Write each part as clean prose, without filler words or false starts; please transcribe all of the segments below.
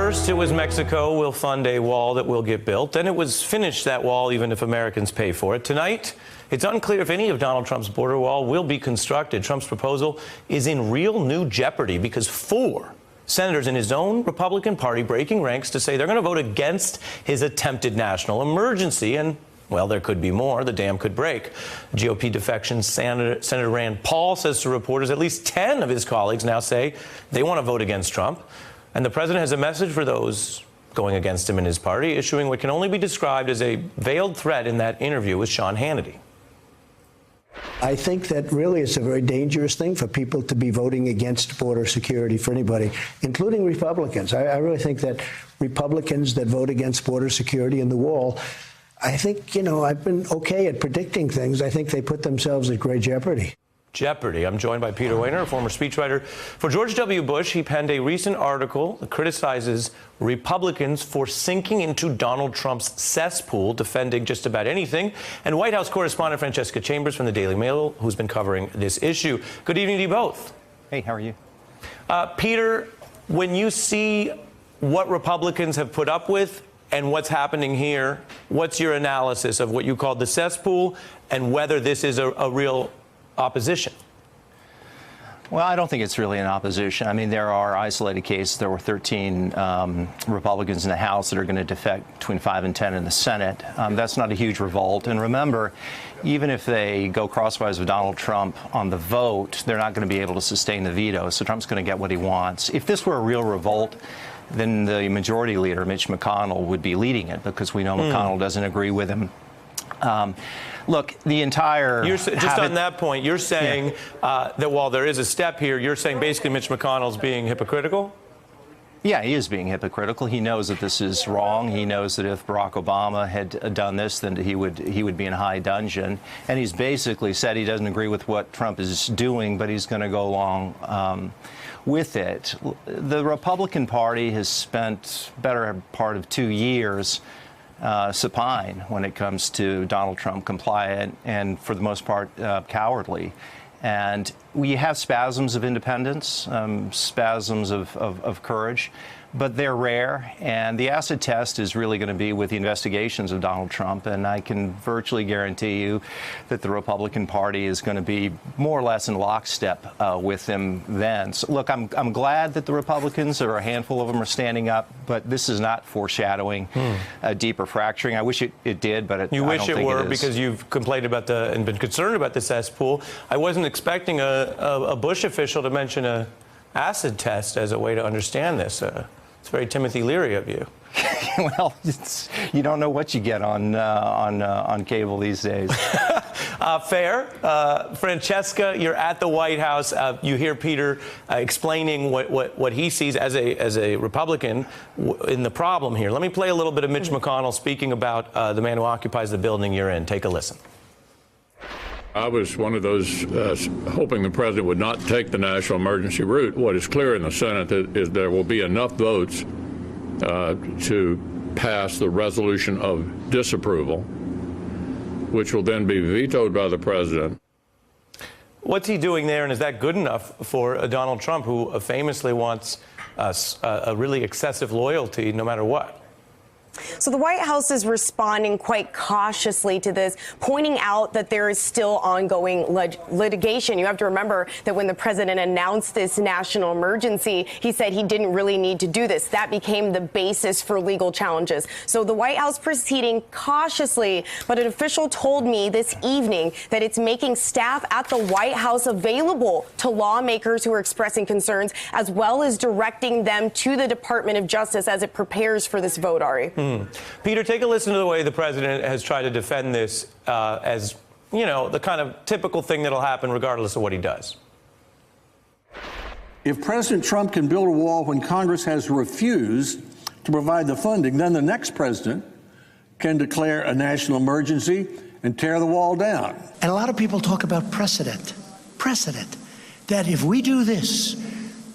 First, it was Mexico will fund a wall that will get built. Then it was finish that wall even if Americans pay for it. Tonight, it's unclear if any of Donald Trump's border wall will be constructed. Trump's proposal is in real new jeopardy because 4 senators in his own Republican Party breaking ranks to say they're going to vote against his attempted national emergency. And, well, there could be more. The dam could break. GOP defection Senator Rand Paul says to reporters at least 10 of his colleagues now say they want to vote against Trump. And the president has a message for those going against him in his party, issuing what can only be described as a veiled threat in that interview with Sean Hannity. I think that really it's a very dangerous thing for people to be voting against border security for anybody, including Republicans. I really think that Republicans that vote against border security and the wall, I think, I've been okay at predicting things. I think they put themselves at great jeopardy. Jeopardy. I'm joined by Peter Wehner, a former speechwriter for George W. Bush. He penned a recent article that criticizes Republicans for sinking into Donald Trump's cesspool, defending just about anything. And White House correspondent Francesca Chambers from the Daily Mail, who's been covering this issue. Good evening to you both. Hey, how are you? Peter, when you see what Republicans have put up with and what's happening here, what's your analysis of what you called the cesspool and whether this is a real opposition? Well, I don't think it's really an opposition. I mean, there are isolated cases. There were 13 Republicans in the House that are going to defect, between 5 and 10 in the Senate. That's not a huge revolt. And remember, even if they go crosswise with Donald Trump on the vote, they're not going to be able to sustain the veto. So Trump's going to get what he wants. If this were a real revolt, then the majority leader, Mitch McConnell, would be leading it because we know McConnell doesn't agree with him. Look, the entire... Just on that point, you're saying that while there is a step here, you're saying basically Mitch McConnell's being hypocritical? Yeah, he is being hypocritical. He knows that this is wrong. He knows that if Barack Obama had done this, then he would be in high dudgeon. And he's basically said he doesn't agree with what Trump is doing, but he's going to go along with it. The Republican Party has spent better part of 2 years supine when it comes to Donald Trump, compliant and, for the most part, cowardly. And we have spasms of independence, spasms of courage, but they're rare. And the acid test is really going to be with the investigations of Donald Trump. And I can virtually guarantee you that the Republican Party is going to be more or less in lockstep with him then. So, look, I'm glad that the Republicans, or a handful of them, are standing up, but this is not foreshadowing a deeper fracturing. I wish it did, but you wish it were, it because you've complained about and been concerned about the cesspool. I wasn't expecting a Bush official to mention a acid test as a way to understand this. It's very Timothy Leary of you. Well, you don't know what you get on cable these days. Fair. Francesca, you're at the White House. You hear Peter explaining what he sees as a Republican in the problem here. Let me play a little bit of Mitch McConnell speaking about the man who occupies the building you're in. Take a listen. I was one of those hoping the president would not take the national emergency route. What is clear in the Senate is there will be enough votes to pass the resolution of disapproval, which will then be vetoed by the president. What's he doing there, and is that good enough for Donald Trump, who famously wants a really excessive loyalty no matter what? So the White House is responding quite cautiously to this, pointing out that there is still ongoing litigation. You have to remember that when the president announced this national emergency, he said he didn't really need to do this. That became the basis for legal challenges. So the White House proceeding cautiously, but an official told me this evening that it's making staff at the White House available to lawmakers who are expressing concerns, as well as directing them to the Department of Justice as it prepares for this vote, Ari. Peter, take a listen to the way the president has tried to defend this as, the kind of typical thing that'll happen regardless of what he does. If President Trump can build a wall when Congress has refused to provide the funding, then the next president can declare a national emergency and tear the wall down. And a lot of people talk about precedent, that if we do this,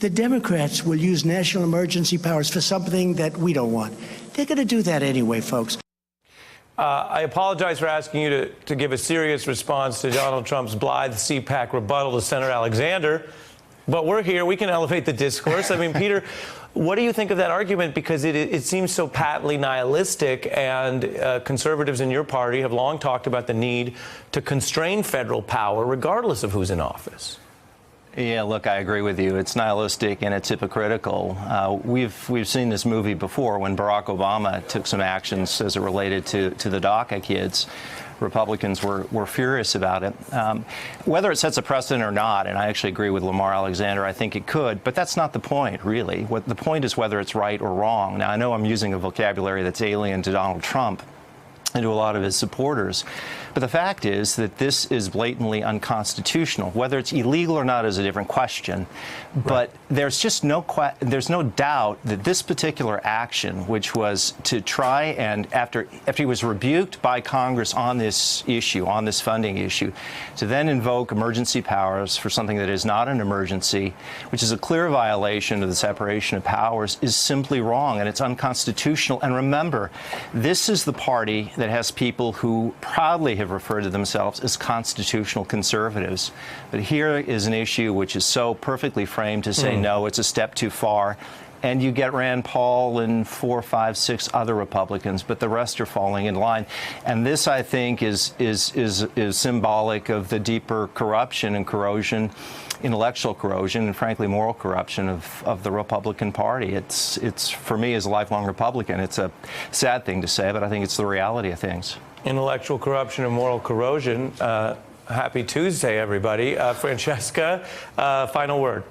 the Democrats will use national emergency powers for something that we don't want. They're going to do that anyway, folks. I apologize for asking you to give a serious response to Donald Trump's blithe CPAC rebuttal to Senator Alexander. But we're here. We can elevate the discourse. I mean, Peter, what do you think of that argument? Because it seems so patently nihilistic, and conservatives in your party have long talked about the need to constrain federal power regardless of who's in office. Yeah, look, I agree with you. It's nihilistic and it's hypocritical. We've seen this movie before when Barack Obama took some actions as it related to the DACA kids. Republicans were furious about it. Whether it sets a precedent or not, and I actually agree with Lamar Alexander, I think it could, but that's not the point, really. What the point is whether it's right or wrong. Now, I know I'm using a vocabulary that's alien to Donald Trump and to a lot of his supporters. But the fact is that this is blatantly unconstitutional. Whether it's illegal or not is a different question. But there's just no doubt that this particular action, which was to try and, after he was rebuked by Congress on this issue, on this funding issue, to then invoke emergency powers for something that is not an emergency, which is a clear violation of the separation of powers, is simply wrong, and it's unconstitutional. And remember, this is the party that has people who proudly have referred to themselves as constitutional conservatives. But here is an issue which is so perfectly framed to say, no, it's a step too far. And you get Rand Paul and 4, 5, 6 other Republicans, but the rest are falling in line. And this, I think, is symbolic of the deeper corruption and corrosion, intellectual corrosion, and frankly, moral corruption of the Republican Party. It's for me, as a lifelong Republican, it's a sad thing to say, but I think it's the reality of things. Intellectual corruption and moral corrosion. Happy Tuesday, everybody. Francesca, final word.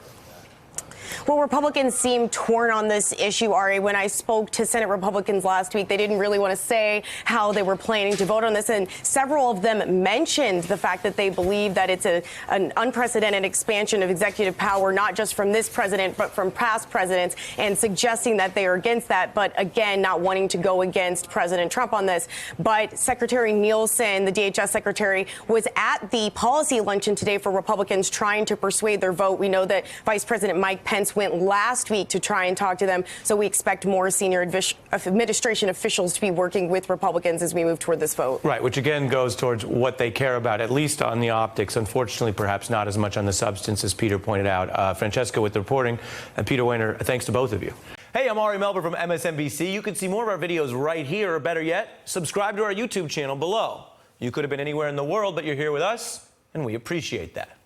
Well, Republicans seem torn on this issue, Ari. When I spoke to Senate Republicans last week, they didn't really want to say how they were planning to vote on this. And several of them mentioned the fact that they believe that it's an unprecedented expansion of executive power, not just from this president, but from past presidents, and suggesting that they are against that. But again, not wanting to go against President Trump on this. But Secretary Nielsen, the DHS secretary, was at the policy luncheon today for Republicans trying to persuade their vote. We know that Vice President Mike Pence went last week to try and talk to them. So we expect more senior administration officials to be working with Republicans as we move toward this vote. Right, which again goes towards what they care about, at least on the optics. Unfortunately, perhaps not as much on the substance, as Peter pointed out. Francesca with the reporting, and Peter Wehner, thanks to both of you. Hey, I'm Ari Melber from MSNBC. You can see more of our videos right here, or better yet, subscribe to our YouTube channel below. You could have been anywhere in the world, but you're here with us, and we appreciate that.